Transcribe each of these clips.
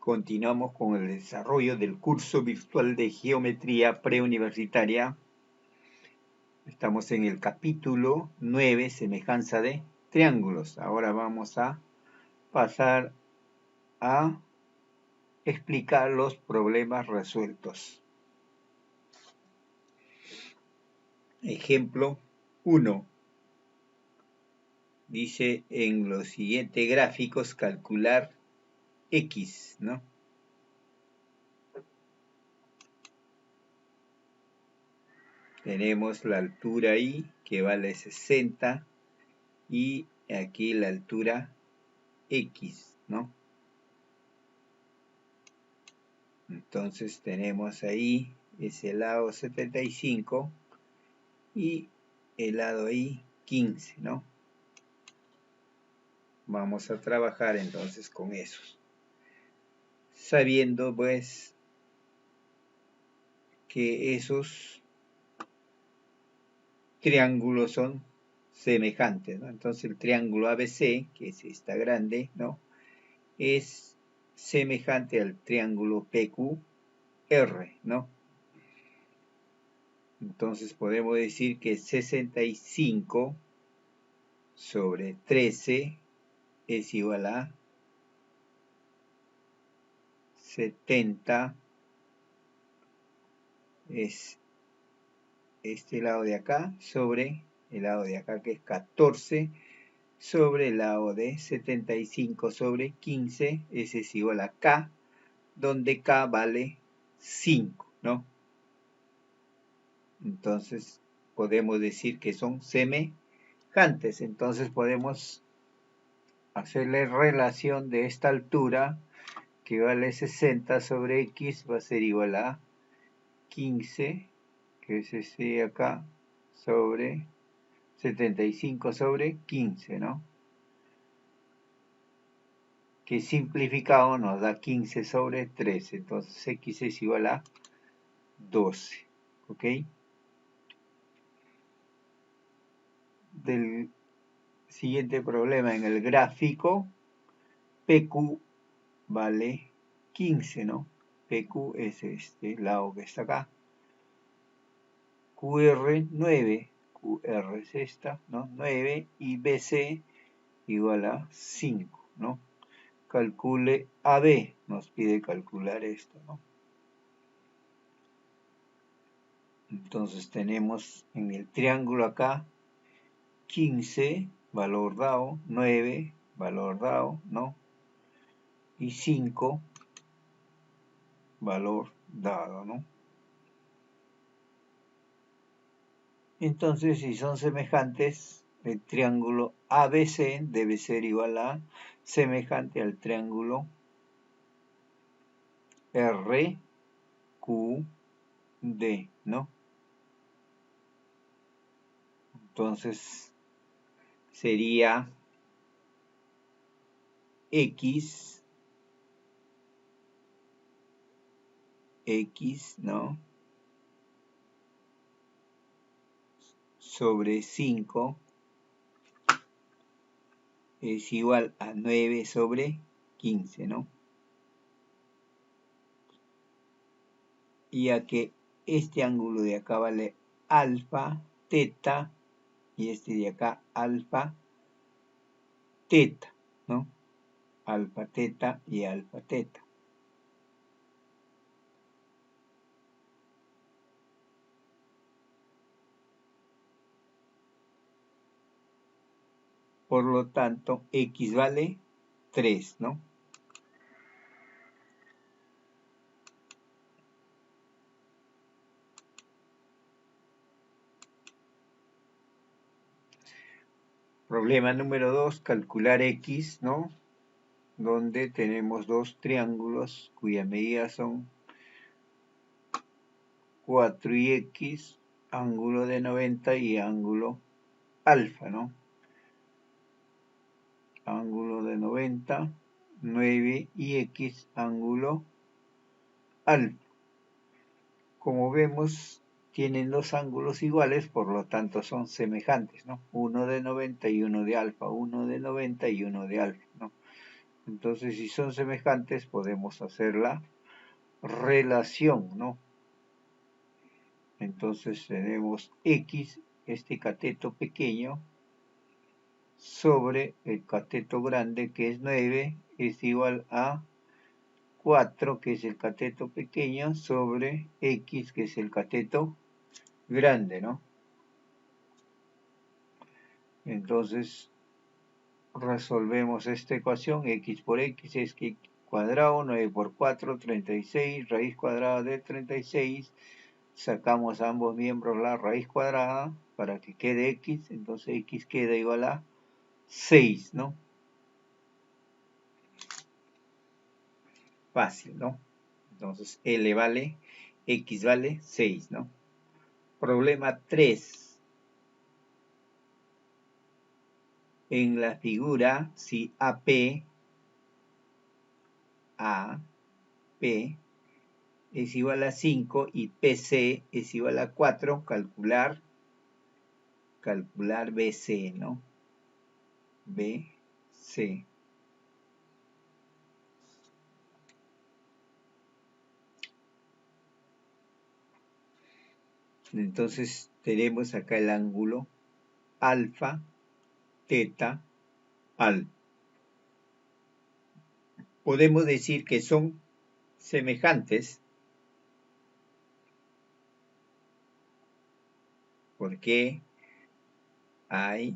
Continuamos con el desarrollo del curso virtual de Geometría Preuniversitaria. Estamos en el capítulo 9, semejanza de triángulos. Ahora vamos a pasar a explicar los problemas resueltos. Ejemplo 1. Dice en los siguientes gráficos calcular X, ¿no? Tenemos la altura Y que vale 60 y aquí la altura X, ¿no? Entonces tenemos ahí ese lado 75 y el lado ahí 15, ¿no? Vamos a trabajar entonces con esos. Sabiendo pues que esos triángulos son semejantes, ¿no? Entonces el triángulo ABC, que es esta grande, ¿no? Es semejante al triángulo PQR, ¿no? Entonces podemos decir que 65 sobre 13 es igual a 70, es este lado de acá sobre el lado de acá que es 14 sobre el lado de 75 sobre 15, ese es igual a K, donde K vale 5, ¿no? Entonces podemos decir que son semejantes, entonces podemos hacerle relación de esta altura que vale 60 sobre X va a ser igual a 15, que es ese acá, sobre 75 sobre 15, ¿no? Que simplificado nos da 15 sobre 13, entonces X es igual a 12, ¿ok? Del siguiente problema en el gráfico, PQ vale 15, ¿no? PQ es este lado que está acá. QR 9, QR es esta, ¿no? 9 y BC igual a 5, ¿no? Calcule AB, nos pide calcular esto, ¿no? Entonces tenemos en el triángulo acá 15, valor dado, 9, valor dado, ¿no? Y 5, valor dado, ¿no? Entonces, si son semejantes, el triángulo ABC debe ser igual a semejante al triángulo RQD, ¿no? Entonces, sería X, ¿no? Sobre 5 es igual a 9 sobre 15, ¿no? Ya que este ángulo de acá vale alfa, teta, y este de acá alfa, teta, ¿no? Alfa, teta y alfa, teta. Por lo tanto, X vale 3, ¿no? Problema número 2, calcular X, ¿no? Donde tenemos dos triángulos cuya medida son 4 y X, ángulo de 90 y ángulo alfa, ¿no? Ángulo de 90, 9 y X, ángulo alfa. Como vemos, tienen dos ángulos iguales, por lo tanto son semejantes, ¿no? Uno de 90 y uno de alfa, uno de 90 y uno de alfa, ¿no? Entonces, si son semejantes, podemos hacer la relación, ¿no? Entonces tenemos x, este cateto pequeño, sobre el cateto grande, que es 9, es igual a 4, que es el cateto pequeño, sobre x, que es el cateto grande, ¿no? Entonces, resolvemos esta ecuación, x por x es x cuadrado, 9 por 4, 36, raíz cuadrada de 36, sacamos a ambos miembros la raíz cuadrada para que quede x, entonces x queda igual a 6, ¿no? Fácil, ¿no? Entonces L vale, X vale 6, ¿no? Problema 3. En la figura, si AP es igual a 5 y PC es igual a 4, calcular BC, ¿no? BC. Entonces tenemos acá el ángulo alfa, teta, alfa. Podemos decir que son semejantes porque hay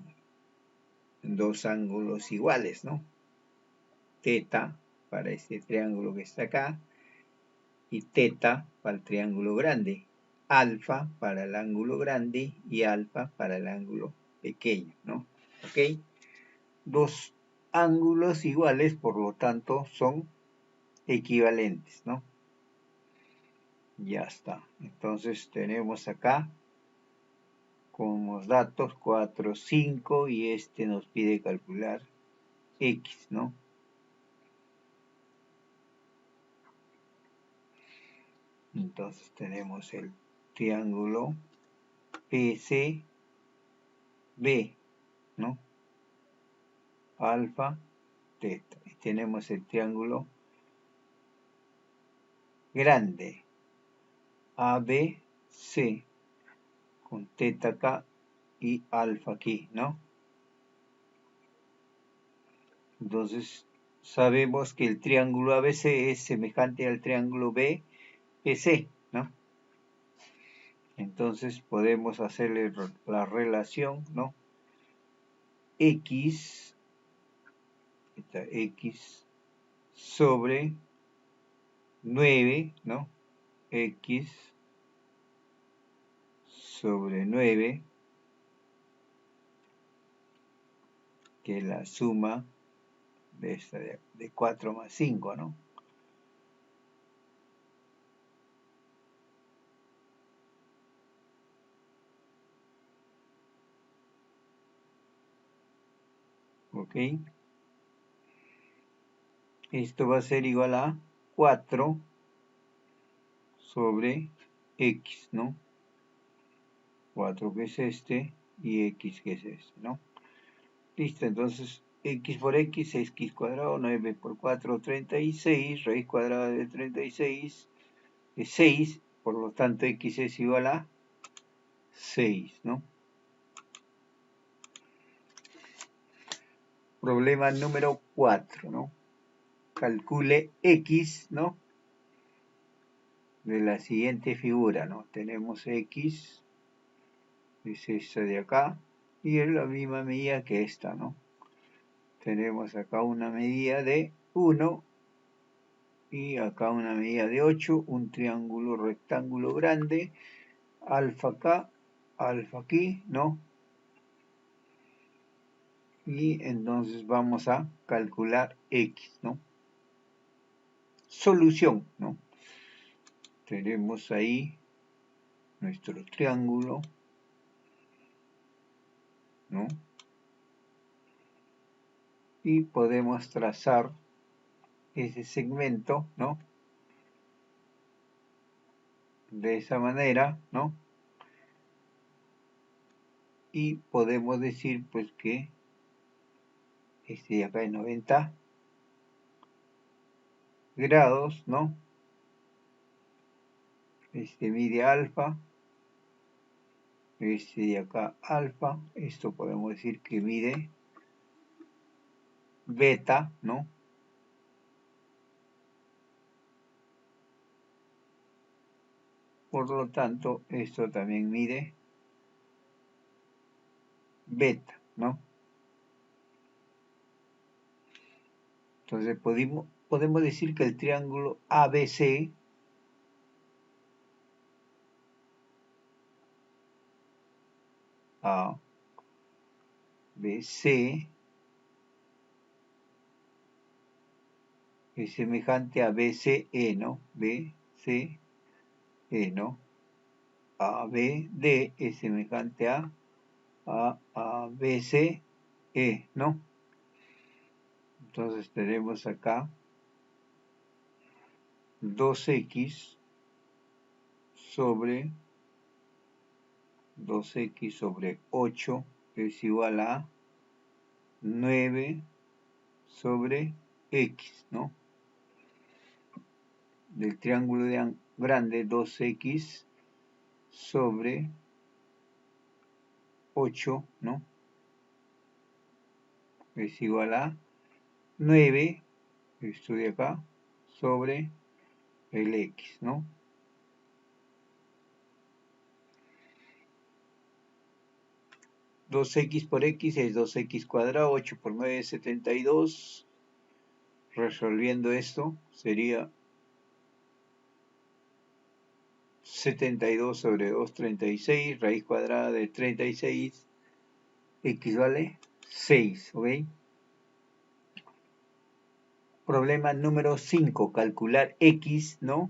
dos ángulos iguales, ¿no? Teta para este triángulo que está acá y teta para el triángulo grande, alfa para el ángulo grande y alfa para el ángulo pequeño, ¿no? ¿Ok? Dos ángulos iguales, por lo tanto, son equivalentes, ¿no? Ya está. Entonces tenemos acá como datos 4, 5 y este nos pide calcular x, ¿no? Entonces tenemos el triángulo PCB, ¿no? Alfa, teta. Y tenemos el triángulo grande, ABC, con teta acá y alfa aquí, ¿no? Entonces sabemos que el triángulo ABC es semejante al triángulo BPC, ¿no? Entonces podemos hacerle la relación, ¿no? X sobre 9, ¿no? X sobre 9, que es la suma de 4 más 5, ¿no? ¿Ok? Esto va a ser igual a 4 sobre x, ¿no? 4 que es este y x que es este, ¿no? Listo, entonces x por x es x cuadrado, 9 por 4, 36, raíz cuadrada de 36 es 6, por lo tanto x es igual a 6, ¿no? Problema número 4, ¿no? Calcule x, ¿no? De la siguiente figura, ¿no? Tenemos x, es esta de acá, y es la misma medida que esta, ¿no? Tenemos acá una medida de 1 y acá una medida de 8, un triángulo rectángulo grande, alfa acá, alfa aquí, ¿no? Y entonces vamos a calcular x, ¿no? Solución, ¿no? Tenemos ahí nuestro triángulo, ¿no? Y podemos trazar ese segmento, ¿no? De esa manera, ¿no? Y podemos decir, pues, que este de acá es 90 grados, ¿no? Este mide alfa, este de acá alfa, esto podemos decir que mide beta, ¿no? Por lo tanto, esto también mide beta, ¿no? Entonces podemos decir que el triángulo ABC ABC es semejante a BCE, ¿no? BCE, ¿no? ABD es semejante a ABCE, ¿no? Entonces tenemos acá 2x sobre 8 es igual a 9 sobre x, ¿no? Del triángulo grande 2x sobre 8, ¿no? Es igual a 9, esto de acá, sobre el x, ¿no? Dos x por x es 2x cuadrado, 8 por 9 es 72. Resolviendo esto sería 72 sobre 2, 36, raíz cuadrada de 36, x vale 6, ¿ok? Problema número 5, calcular x, ¿no?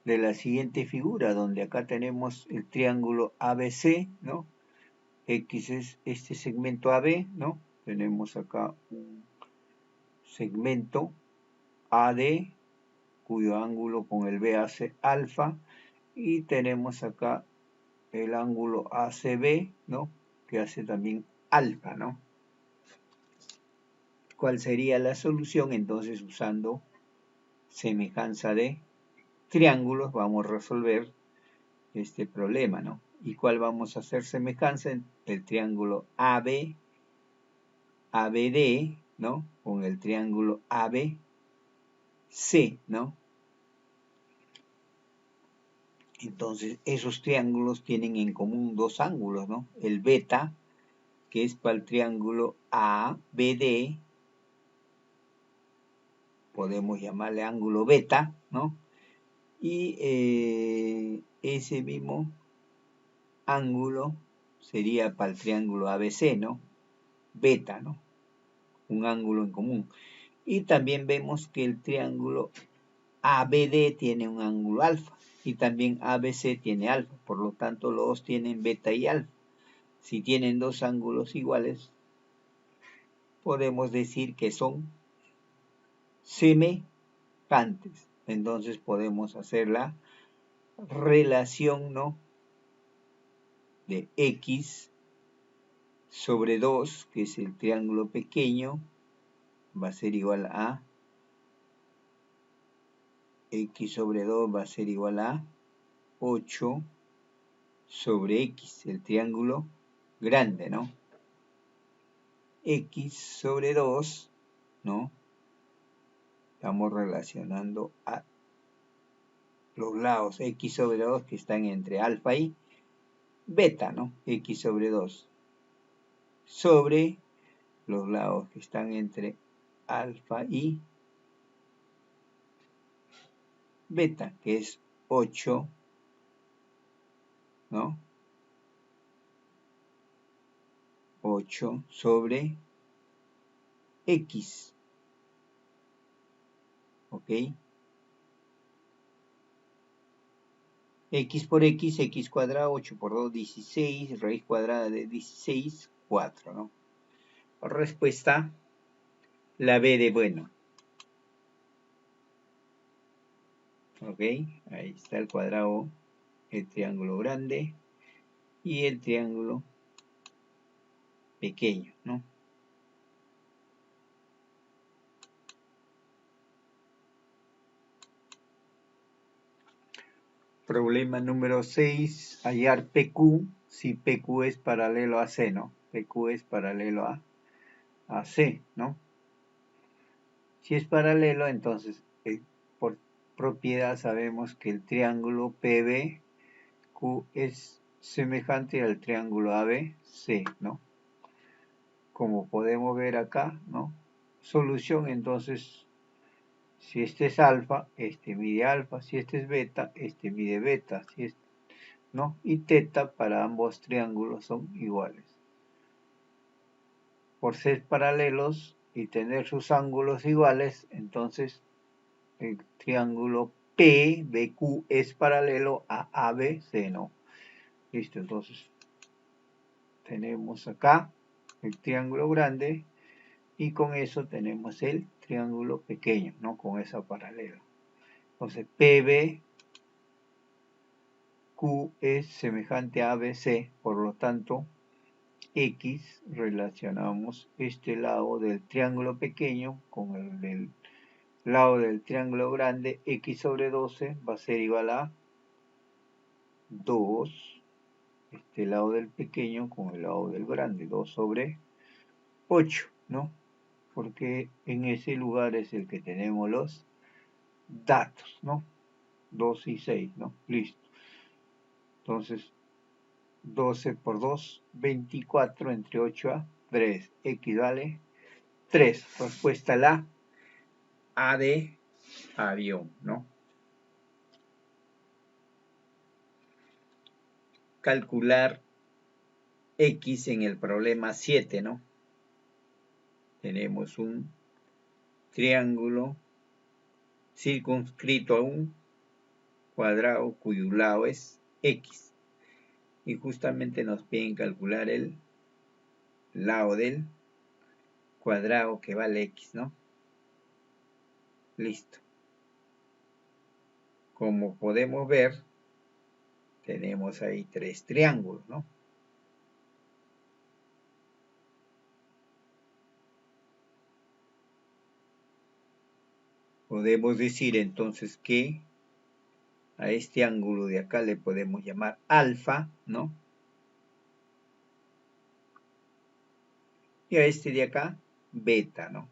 De la siguiente figura, donde acá tenemos el triángulo ABC, ¿no? X es este segmento AB, ¿no? Tenemos acá un segmento AD, cuyo ángulo con el B hace alfa, y tenemos acá el ángulo ACB, ¿no? Que hace también alfa, ¿no? ¿Cuál sería la solución? Entonces, usando semejanza de triángulos, vamos a resolver este problema, ¿no? ¿Y cuál vamos a hacer semejanza? El triángulo AB, ABD, ¿no? Con el triángulo ABC, ¿no? Entonces, esos triángulos tienen en común dos ángulos, ¿no? El beta, que es para el triángulo ABD, podemos llamarle ángulo beta, ¿no? Y ese mismo ángulo sería para el triángulo ABC, ¿no? Beta, ¿no? Un ángulo en común. Y también vemos que el triángulo ABD tiene un ángulo alfa y también ABC tiene alfa, por lo tanto los dos tienen beta y alfa. Si tienen dos ángulos iguales, podemos decir que son semejantes. Entonces podemos hacer la relación, ¿no? De x sobre 2, que es el triángulo pequeño, va a ser igual a x sobre 2 va a ser igual a 8 sobre x, el triángulo grande, ¿no? X sobre 2, ¿no? Estamos relacionando a los lados x sobre 2 que están entre alfa y beta, ¿no? X sobre 2 sobre los lados que están entre alfa y beta, que es 8, ¿no? 8 sobre x, ¿ok? X por x, x cuadrado, 8 por 2, 16, raíz cuadrada de 16, 4, ¿no? Respuesta, la B de bueno. ¿Ok? Ahí está el cuadrado, el triángulo grande y el triángulo pequeño, ¿no? Problema número 6, hallar PQ, si PQ es paralelo a C, ¿no? PQ es paralelo a C, ¿no? Si es paralelo, entonces por propiedad sabemos que el triángulo PBQ es semejante al triángulo ABC, ¿no? Como podemos ver acá, ¿no? Solución, entonces, si este es alfa, este mide alfa, si este es beta, este mide beta, si es, ¿no? Y teta para ambos triángulos son iguales. Por ser paralelos y tener sus ángulos iguales, entonces el triángulo PBQ es paralelo a ABC, ¿no? Listo, entonces tenemos acá el triángulo grande y con eso tenemos el triángulo pequeño, ¿no? Con esa paralela. Entonces PBQ es semejante a ABC, por lo tanto X relacionamos este lado del triángulo pequeño con el del lado del triángulo grande. X sobre 12 va a ser igual a 2, este lado del pequeño con el lado del grande, 2 sobre 8, ¿no? Porque en ese lugar es el que tenemos los datos, ¿no? 2 y 6, ¿no? Listo. Entonces, 12 por 2, 24 entre 8 a 3. X vale 3. Respuesta la A de avión, ¿no? Calcular X en el problema 7, ¿no? Tenemos un triángulo circunscrito a un cuadrado cuyo lado es X. Y justamente nos piden calcular el lado del cuadrado que vale X, ¿no? Listo. Como podemos ver, tenemos ahí 3 triángulos, ¿no? Podemos decir entonces que a este ángulo de acá le podemos llamar alfa, ¿no? Y a este de acá, beta, ¿no?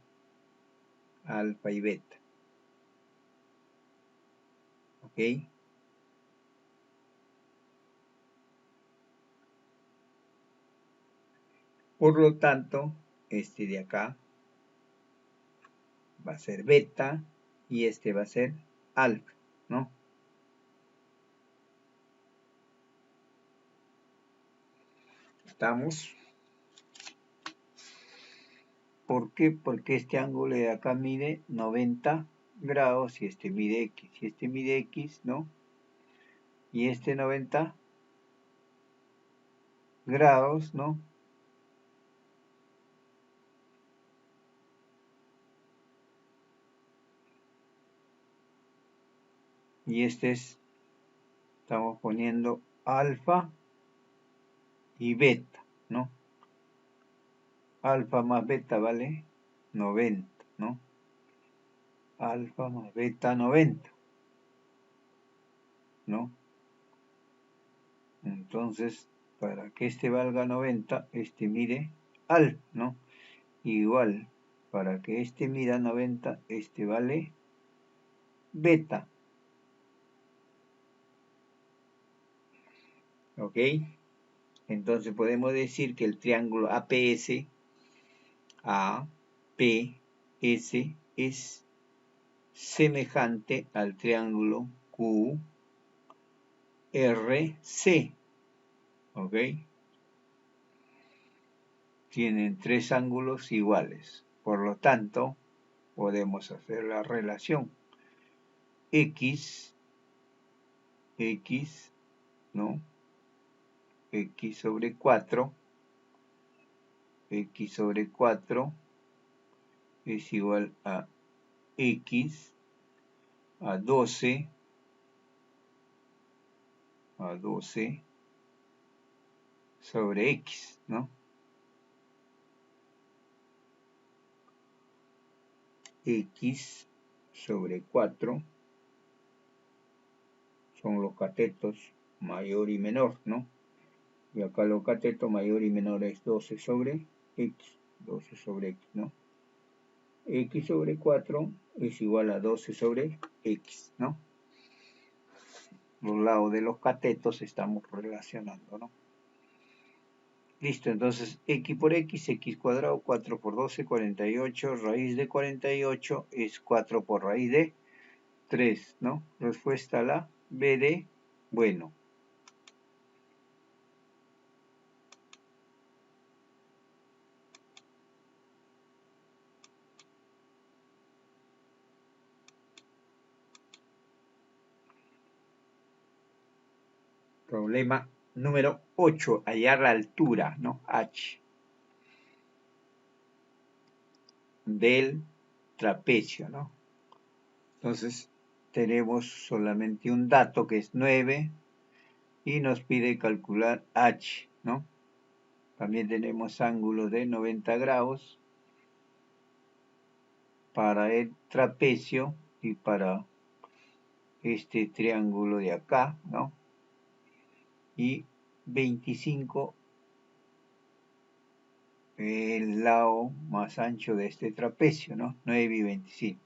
Alfa y beta. ¿Ok? Por lo tanto, este de acá va a ser beta y este va a ser alfa, ¿no? ¿Estamos? ¿Por qué? Porque este ángulo de acá mide 90 grados y este mide X. Y este mide X, ¿no? Y este 90 grados, ¿no? Y este es, estamos poniendo alfa y beta, ¿no? Alfa más beta vale 90, ¿no? Alfa más beta 90, ¿no? Entonces, para que este valga 90, este mide alfa, ¿no? Igual, para que este mida 90, este vale beta, ¿ok? Entonces podemos decir que el triángulo APS, es semejante al triángulo QRC, ¿ok? Tienen 3 ángulos iguales, por lo tanto, podemos hacer la relación X, ¿no? X sobre 4 es igual a X a 12 sobre X, ¿no? X sobre 4 son los catetos mayor y menor, ¿no? Y acá los catetos mayor y menor es 12 sobre x, 12 sobre x, ¿no? X sobre 4 es igual a 12 sobre x, ¿no? Los lados de los catetos estamos relacionando, ¿no? Listo, entonces x por x cuadrado, 4 por 12, 48, raíz de 48 es 4 por raíz de 3, ¿no? Respuesta a la B de bueno. Problema número 8, hallar la altura, ¿no? H del trapecio, ¿no? Entonces, tenemos solamente un dato que es 9 y nos pide calcular H, ¿no? También tenemos ángulo de 90 grados para el trapecio y para este triángulo de acá, ¿no? Y 25 el lado más ancho de este trapecio, ¿no? 9 y 25.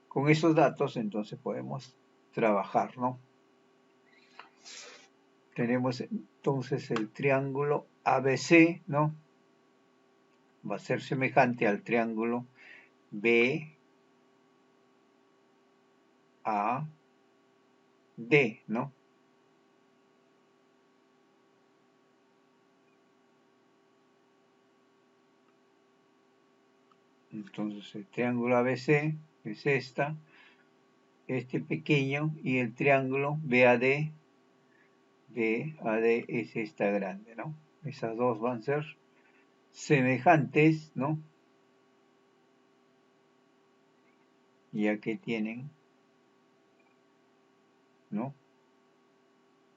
Con esos datos entonces podemos trabajar, ¿no? Tenemos entonces el triángulo ABC, ¿no? Va a ser semejante al triángulo BAD, ¿no? Entonces el triángulo ABC es este pequeño, y el triángulo BAD es esta grande, ¿no? Esas dos van a ser semejantes, ¿no? Ya que tienen, ¿no?,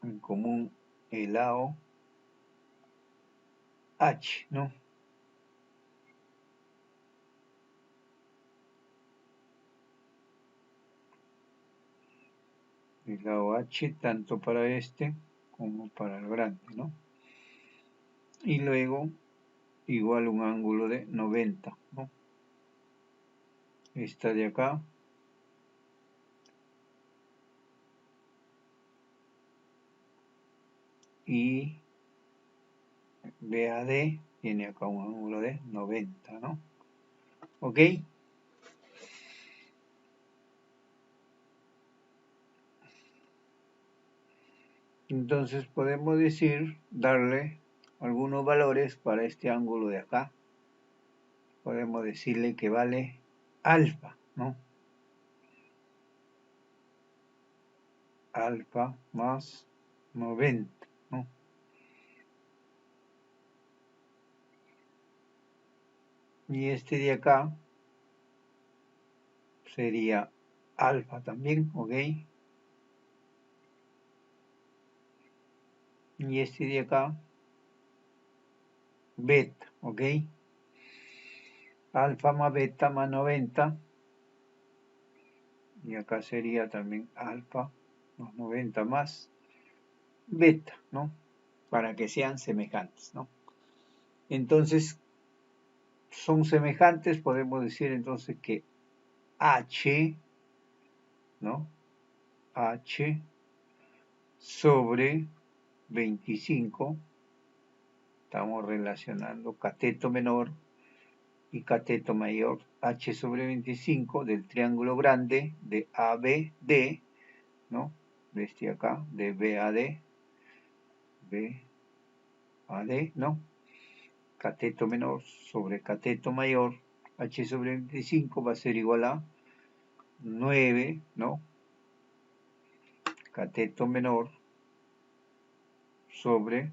en común el lado H, ¿no? El lado H tanto para este como para el grande, ¿no? Y luego igual un ángulo de 90, ¿no? Esta de acá y BAD tiene acá un ángulo de 90, ¿no? ¿Ok? Entonces podemos decir, darle algunos valores para este ángulo de acá. Podemos decirle que vale alfa, ¿no? Alfa más 90, ¿no? Y este de acá sería alfa también, ¿ok? Y este de acá, beta, ¿ok? Alfa más beta más 90. Y acá sería también alfa más 90 más beta, ¿no? Para que sean semejantes, ¿no? Entonces, son semejantes, podemos decir entonces que H, ¿no? H sobre 25, estamos relacionando cateto menor y cateto mayor, H sobre 25 del triángulo grande de ABD, ¿no? De este acá, de BAD, ¿no? Cateto menor sobre cateto mayor, H sobre 25 va a ser igual a 9, ¿no? Cateto menor sobre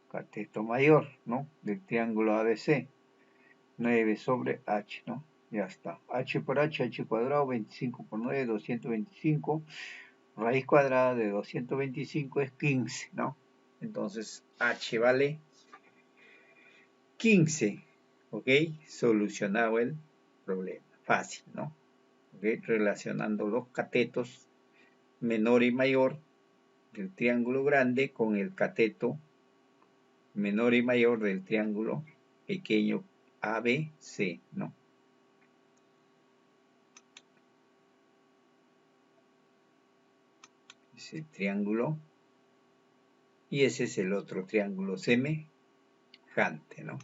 cateto mayor, ¿no? Del triángulo ABC. 9 sobre H, ¿no? Ya está. H por H cuadrado, 25 por 9, 225. Raíz cuadrada de 225 es 15, ¿no? Entonces, H vale 15, ¿ok? Solucionado el problema. Fácil, ¿no? ¿Ok? Relacionando los catetos menor y mayor del triángulo grande con el cateto menor y mayor del triángulo pequeño ABC, ¿no? Es el triángulo y ese es el otro triángulo semejante, ¿no?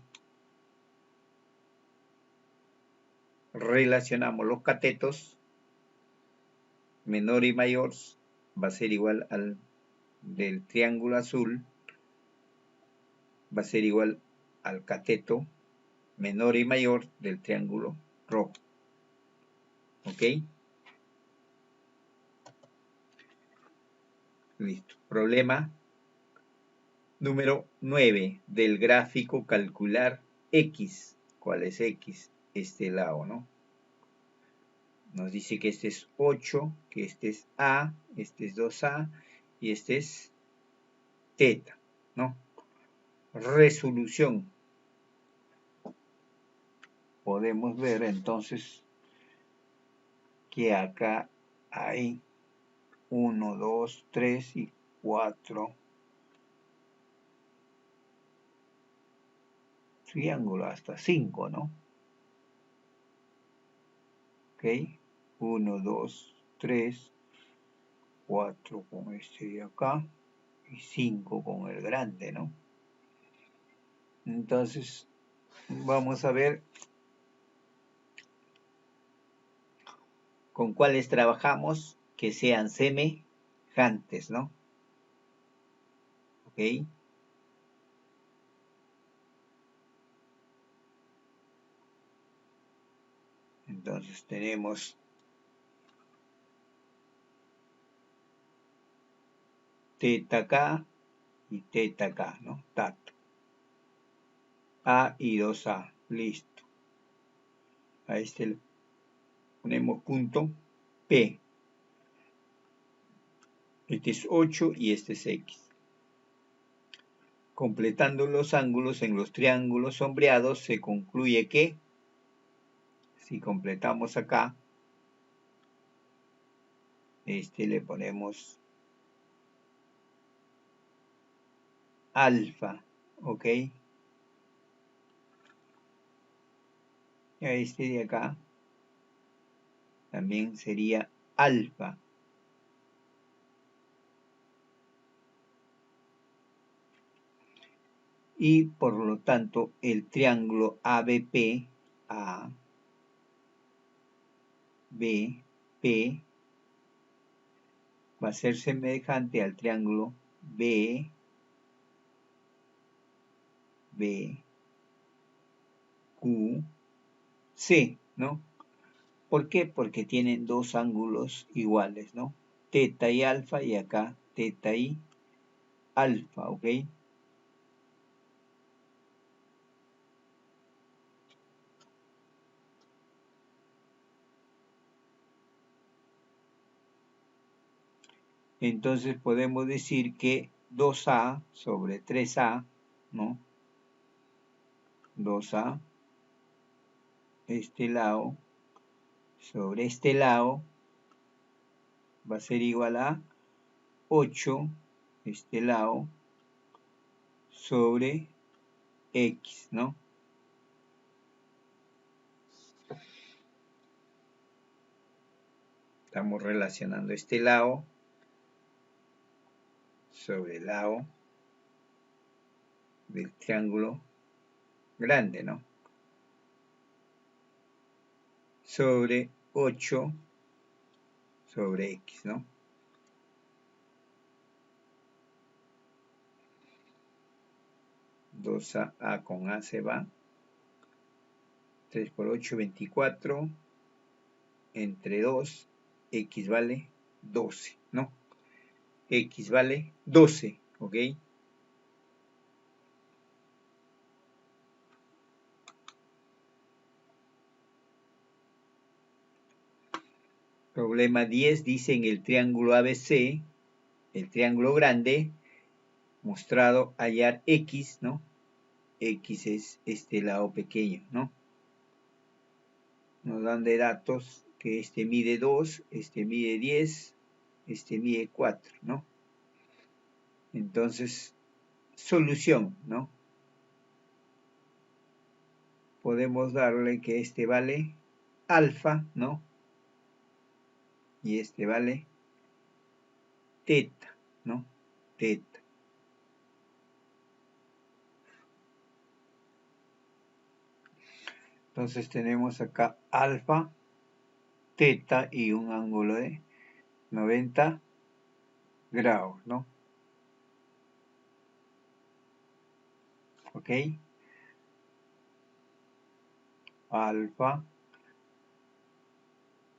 Relacionamos los catetos, menor y mayor va a ser igual al del triángulo azul, va a ser igual al cateto menor y mayor del triángulo rojo. ¿Ok? Listo. Problema número 9 del gráfico calcular X. ¿Cuál es X? Este lado, ¿no? Nos dice que este es 8, que este es A, este es 2A y este es teta, ¿no? Resolución. Podemos ver entonces que acá hay 1, 2, 3 y 4 triángulos, hasta 5, ¿no? Ok, 1, 2, 3, 4 con este de acá y 5 con el grande, ¿no? Entonces, vamos a ver con cuáles trabajamos que sean semejantes, ¿no? Ok. Entonces tenemos teta acá y teta acá, ¿no? Tato. A y 2A, listo. A este le ponemos punto P. Este es 8 y este es X. Completando los ángulos en los triángulos sombreados, se concluye que, si completamos acá, este le ponemos alfa, ¿ok? Y a este de acá también sería alfa. Y por lo tanto, el triángulo ABP, A, B, P, va a ser semejante al triángulo B, B, Q, C, ¿no? ¿Por qué? Porque tienen dos ángulos iguales, ¿no? Teta y alfa, y acá teta y alfa, ¿ok? Entonces podemos decir que 2A sobre 3A, ¿no? 2A, este lado, sobre este lado, va a ser igual a 8, este lado, sobre X, ¿no? Estamos relacionando este lado sobre el lado del triángulo grande, ¿no? Sobre 8 sobre X, ¿no? A con A se va. 3 por 8, 24. Entre 2, X vale 12, ¿no? X vale 12, ¿ok? Problema 10 dice en el triángulo ABC, el triángulo grande, mostrado hallar X, ¿no? X es este lado pequeño, ¿no? Nos dan de datos que este mide 2, este mide 10, este mide 4, ¿no? Entonces, solución, ¿no? Podemos darle que este vale alfa, ¿no? Y este vale teta, ¿no? Teta. Entonces tenemos acá alfa, teta y un ángulo de 90 grados, ¿no? ¿Ok? Alfa,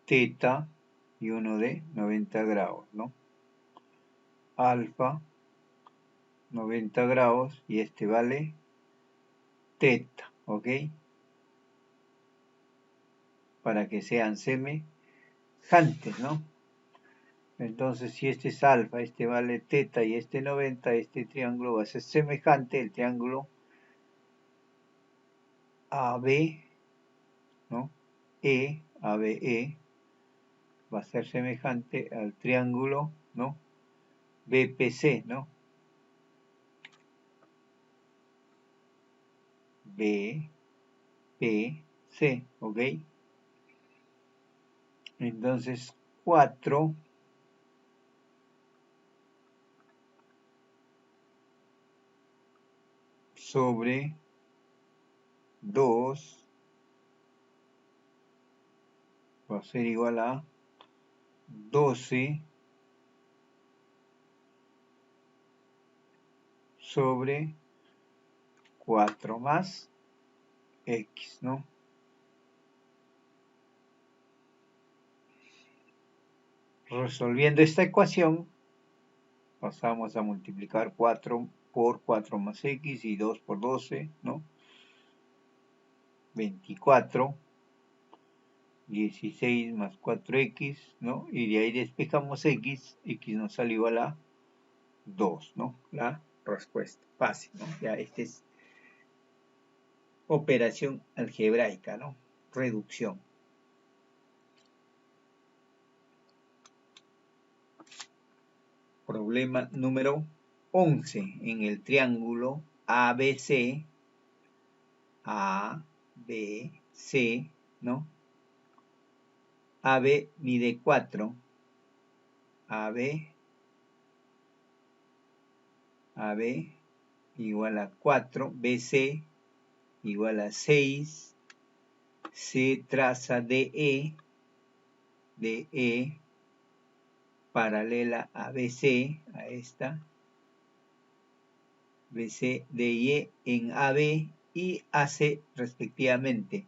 teta y uno de 90 grados, ¿no? Alfa, 90 grados y este vale teta, ¿ok? Para que sean semejantes, ¿no? Entonces, si este es alfa, este vale teta y este 90, este triángulo va a ser semejante, el triángulo AB, ¿no? ABE, va a ser semejante al triángulo, ¿no? BPC, ¿no? BPC, ¿ok? Entonces, 4 sobre 2 va a ser igual a 12 sobre 4 más X, ¿no? Resolviendo esta ecuación, pasamos a multiplicar 4 por 4 más X y 2 por 12, ¿no? 24, 16 más 4X, ¿no? Y de ahí despejamos X nos sale igual a 2, ¿no? La respuesta. Fácil, ¿no? Ya esta es operación algebraica, ¿no? Reducción. Problema número 11. En el triángulo ABC, ¿no? AB mide 4. AB igual a 4. BC igual a 6. C traza DE paralela a BC, a esta. BC, DE en AB y AC respectivamente.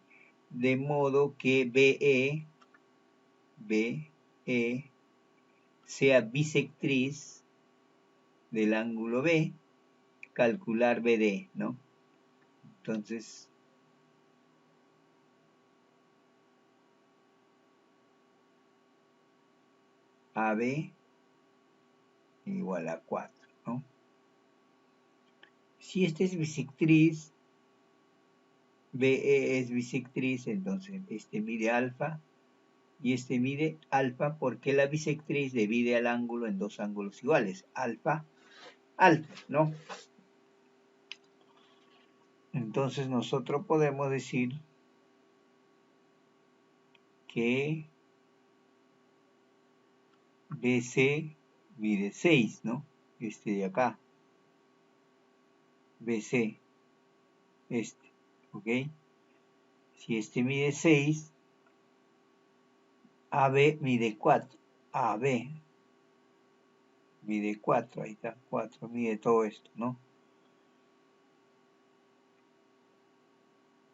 De modo que BE sea bisectriz del ángulo B, calcular BD, ¿no? Entonces, AB igual a 4, ¿no? Si este es bisectriz, BE es bisectriz, entonces este mide alfa y este mide alfa porque la bisectriz divide al ángulo en dos ángulos iguales, alfa, alfa, ¿no? Entonces nosotros podemos decir que BC mide 6, ¿no? Este de acá, BC, este, ¿ok? Si este mide 6, AB mide 4, AB mide 4, ahí está, 4 mide todo esto, ¿no?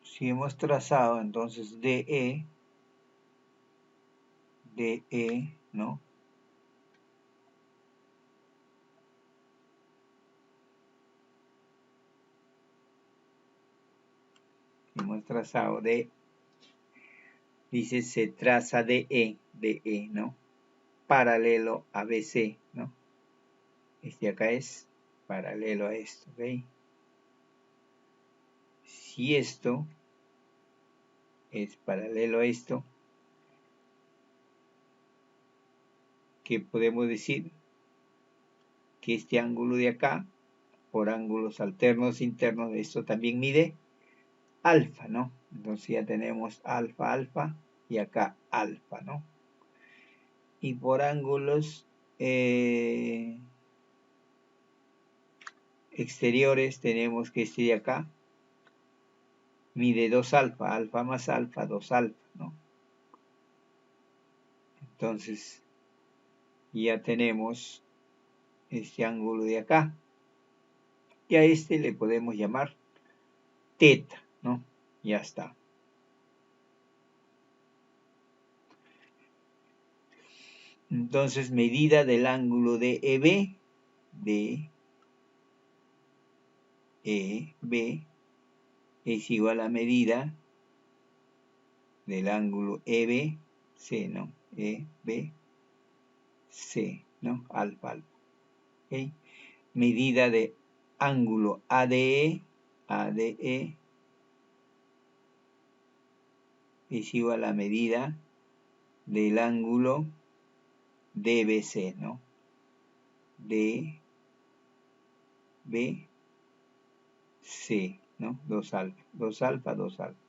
Si hemos trazado entonces DE, ¿no? Hemos trazado DE, dice se traza DE, ¿no? Paralelo a BC, ¿no? Este acá es paralelo a esto, ¿ok? Si esto es paralelo a esto, ¿qué podemos decir? que este ángulo de acá, por ángulos alternos internos, esto también mide alfa, ¿no? Entonces ya tenemos alfa, alfa, y acá alfa, ¿no? Y por ángulos exteriores tenemos que este de acá mide 2 alfa, alfa más alfa, 2 alfa, ¿no? Entonces ya tenemos este ángulo de acá. Y a este le podemos llamar teta, ¿no? Ya está. Entonces, medida del ángulo de EB, es igual a medida del ángulo EBC, ¿no? EBC, ¿no? Alfa, alfa. ¿Okay? Medida de ángulo ADE es igual a medida del ángulo DBC, ¿no? DBC, ¿no? 2 alfa, 2 alfa, 2 alfa.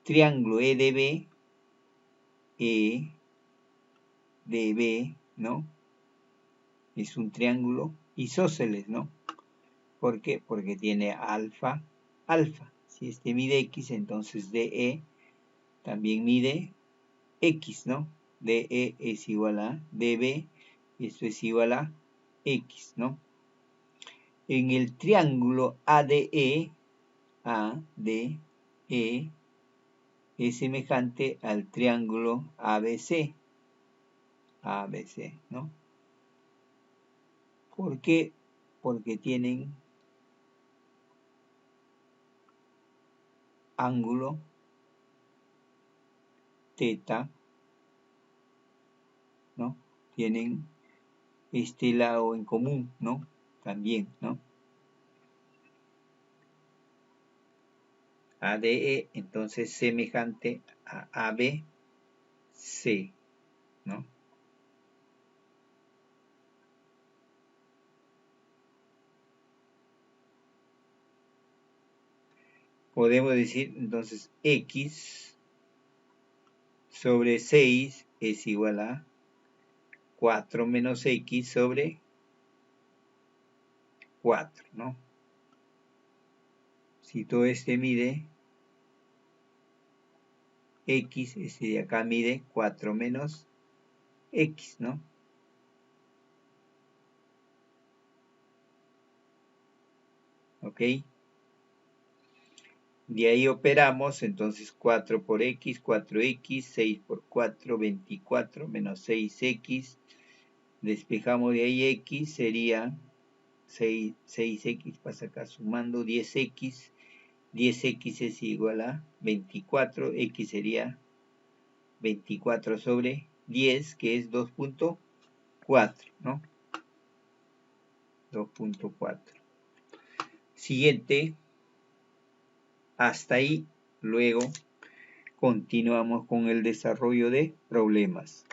Triángulo EDB, ¿no? Es un triángulo isósceles, ¿no? ¿Por qué? Porque tiene alfa, alfa. Si este mide X, entonces DE también mide X, ¿no? DE es igual a DB, y esto es igual a X, ¿no? En el triángulo ADE es semejante al triángulo ABC, ¿no? ¿Por qué? Porque tienen ángulo teta, ¿no? Tienen este lado en común, ¿no? También, ¿no? ADE, entonces semejante a ABC, ¿no? Podemos decir, entonces, X sobre 6 es igual a 4 menos X sobre 4, ¿no? Si todo este mide X, este de acá mide 4 menos X, ¿no? ¿Ok? De ahí operamos, entonces 4 por X, 4X, 6 por 4, 24, menos 6X. Despejamos de ahí X, sería 6X, pasa acá sumando 10X. 10X es igual a 24, X sería 24 sobre 10, que es 2.4, ¿no? 2.4. Siguiente. Hasta ahí, luego continuamos con el desarrollo de problemas.